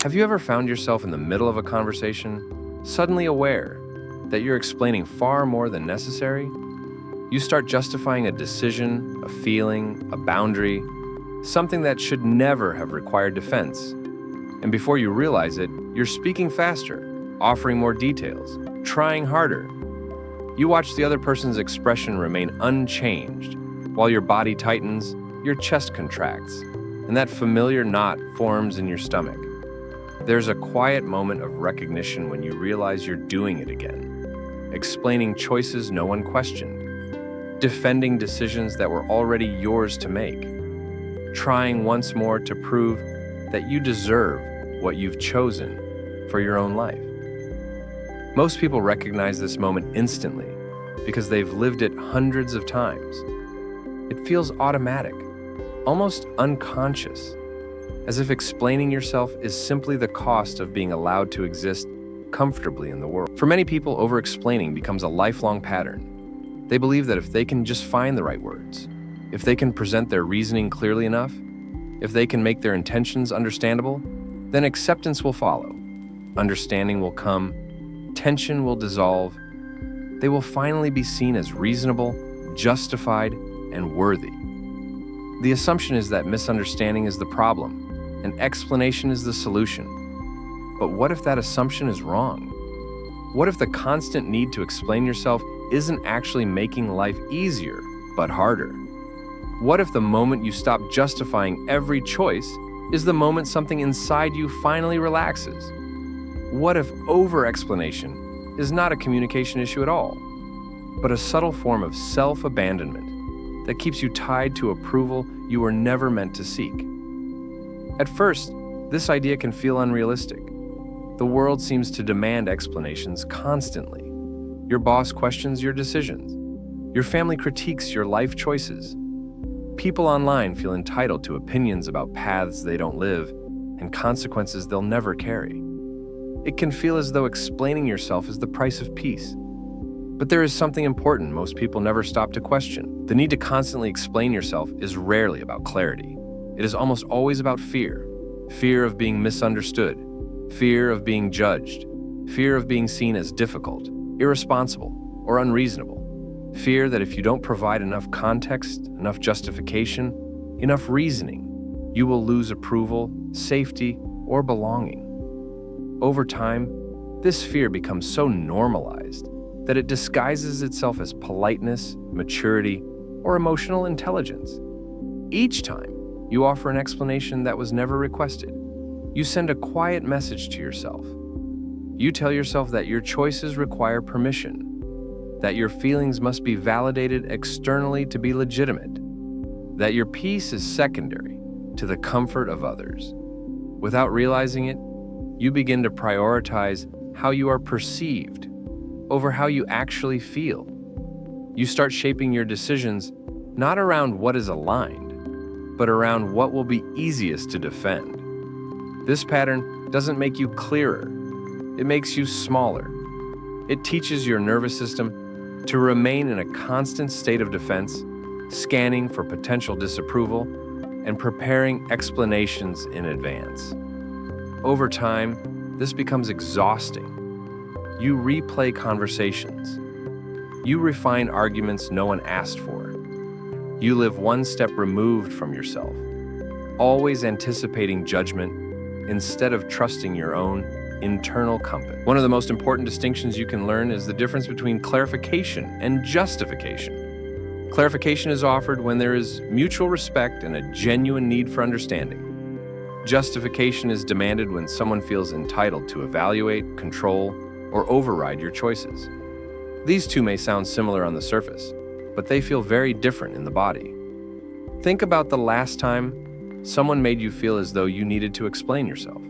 Have you ever found yourself in the middle of a conversation, suddenly aware that you're explaining far more than necessary? You start justifying a decision, a feeling, a boundary, something that should never have required defense. And before you realize it, you're speaking faster, offering more details, trying harder. You watch the other person's expression remain unchanged, while your body tightens, your chest contracts, and that familiar knot forms in your stomach. There's a quiet moment of recognition when you realize you're doing it again, explaining choices no one questioned, defending decisions that were already yours to make, trying once more to prove that you deserve what you've chosen for your own life. Most people recognize this moment instantly because they've lived it hundreds of times. It feels automatic, almost unconscious, as if explaining yourself is simply the cost of being allowed to exist comfortably in the world. For many people, over-explaining becomes a lifelong pattern. They believe that if they can just find the right words, if they can present their reasoning clearly enough, if they can make their intentions understandable, then acceptance will follow. Understanding will come, tension will dissolve. They will finally be seen as reasonable, justified, and worthy. The assumption is that misunderstanding is the problem, and explanation is the solution. But what if that assumption is wrong? What if the constant need to explain yourself isn't actually making life easier, but harder? What if the moment you stop justifying every choice is the moment something inside you finally relaxes? What if over-explanation is not a communication issue at all, but a subtle form of self-abandonment that keeps you tied to approval you were never meant to seek? At first, this idea can feel unrealistic. The world seems to demand explanations constantly. Your boss questions your decisions. Your family critiques your life choices. People online feel entitled to opinions about paths they don't live and consequences they'll never carry. It can feel as though explaining yourself is the price of peace. But there is something important most people never stop to question. The need to constantly explain yourself is rarely about clarity. It is almost always about fear. Fear of being misunderstood. Fear of being judged. Fear of being seen as difficult, irresponsible, or unreasonable. Fear that if you don't provide enough context, enough justification, enough reasoning, you will lose approval, safety, or belonging. Over time, this fear becomes so normalized that it disguises itself as politeness, maturity, or emotional intelligence. Each time you offer an explanation that was never requested, you send a quiet message to yourself. You tell yourself that your choices require permission, that your feelings must be validated externally to be legitimate, that your peace is secondary to the comfort of others. Without realizing it, you begin to prioritize how you are perceived over how you actually feel. You start shaping your decisions not around what is aligned, but around what will be easiest to defend. This pattern doesn't make you clearer, it makes you smaller. It teaches your nervous system to remain in a constant state of defense, scanning for potential disapproval and preparing explanations in advance. Over time, this becomes exhausting. You replay conversations. You refine arguments no one asked for. You live one step removed from yourself, always anticipating judgment instead of trusting your own internal compass. One of the most important distinctions you can learn is the difference between clarification and justification. Clarification is offered when there is mutual respect and a genuine need for understanding. Justification is demanded when someone feels entitled to evaluate, control, or override your choices. These two may sound similar on the surface, but they feel very different in the body. Think about the last time someone made you feel as though you needed to explain yourself.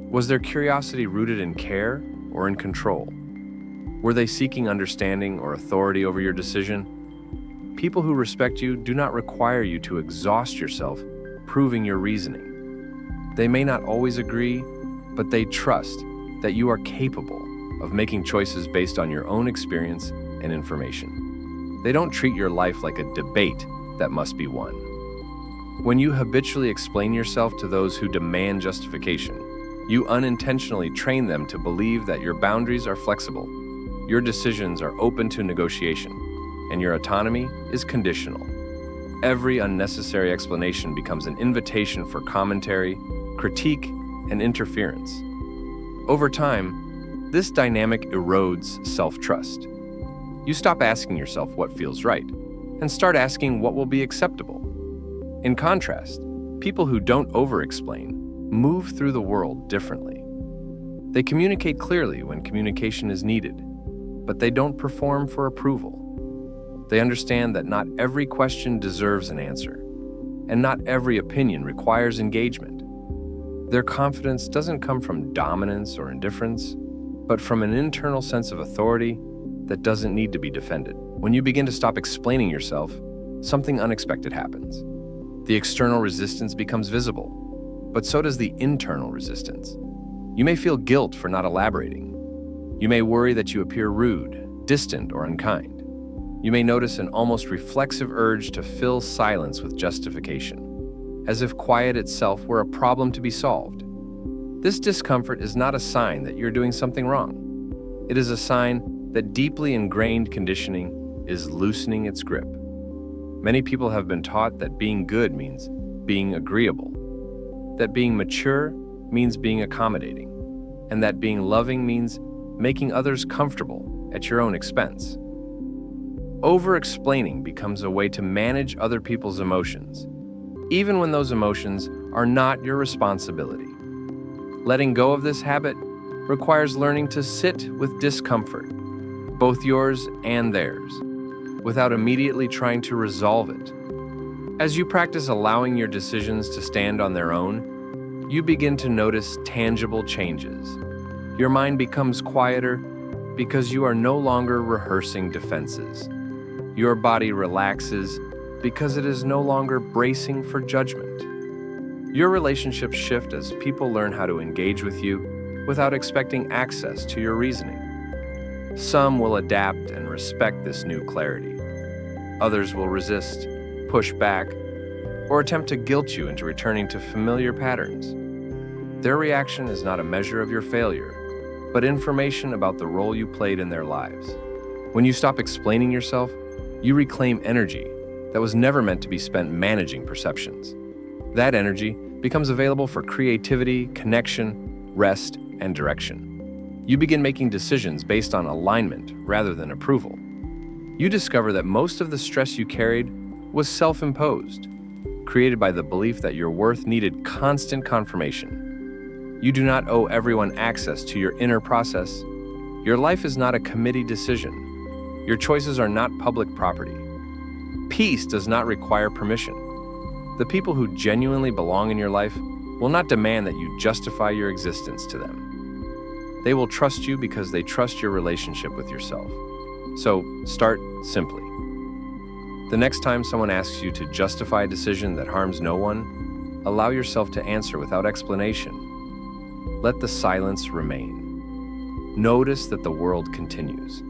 Was their curiosity rooted in care or in control? Were they seeking understanding or authority over your decision? People who respect you do not require you to exhaust yourself proving your reasoning. They may not always agree, but they trust that you are capable of making choices based on your own experience and information. They don't treat your life like a debate that must be won. When you habitually explain yourself to those who demand justification, You unintentionally train them to believe that your boundaries are flexible, your decisions are open to negotiation, and your autonomy is conditional. Every unnecessary explanation becomes an invitation for commentary, critique, and interference. Over time, this dynamic erodes self-trust. You stop asking yourself what feels right, and start asking what will be acceptable. In contrast, people who don't over-explain move through the world differently. They communicate clearly when communication is needed, but they don't perform for approval. They understand that not every question deserves an answer, and not every opinion requires engagement. Their confidence doesn't come from dominance or indifference, but from an internal sense of authority that doesn't need to be defended. When you begin to stop explaining yourself, something unexpected happens. The external resistance becomes visible, but so does the internal resistance. You may feel guilt for not elaborating. You may worry that you appear rude, distant, or unkind. You may notice an almost reflexive urge to fill silence with justification, as if quiet itself were a problem to be solved. This discomfort is not a sign that you're doing something wrong. It is a sign that deeply ingrained conditioning is loosening its grip. Many people have been taught that being good means being agreeable, that being mature means being accommodating, and that being loving means making others comfortable at your own expense. Over-explaining becomes a way to manage other people's emotions, even when those emotions are not your responsibility. Letting go of this habit requires learning to sit with discomfort, both yours and theirs, without immediately trying to resolve it. As you practice allowing your decisions to stand on their own, you begin to notice tangible changes. Your mind becomes quieter because you are no longer rehearsing defenses. Your body relaxes because it is no longer bracing for judgment. Your relationships shift as people learn how to engage with you without expecting access to your reasoning. Some will adapt and respect this new clarity. Others will resist, push back, or attempt to guilt you into returning to familiar patterns. Their reaction is not a measure of your failure, but information about the role you played in their lives. When you stop explaining yourself, you reclaim energy that was never meant to be spent managing perceptions. That energy becomes available for creativity, connection, rest, and direction. You begin making decisions based on alignment rather than approval. You discover that most of the stress you carried was self-imposed, created by the belief that your worth needed constant confirmation. You do not owe everyone access to your inner process. Your life is not a committee decision. Your choices are not public property. Peace does not require permission. The people who genuinely belong in your life will not demand that you justify your existence to them. They will trust you because they trust your relationship with yourself. So, start simply. The next time someone asks you to justify a decision that harms no one, allow yourself to answer without explanation. Let the silence remain. Notice that the world continues.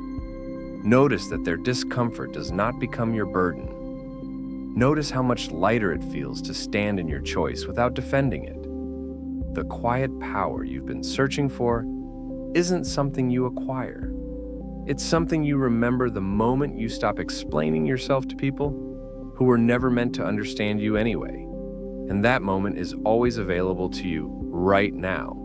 Notice that their discomfort does not become your burden. Notice how much lighter it feels to stand in your choice without defending it. The quiet power you've been searching for isn't something you acquire. It's something you remember the moment you stop explaining yourself to people who were never meant to understand you anyway. And that moment is always available to you right now.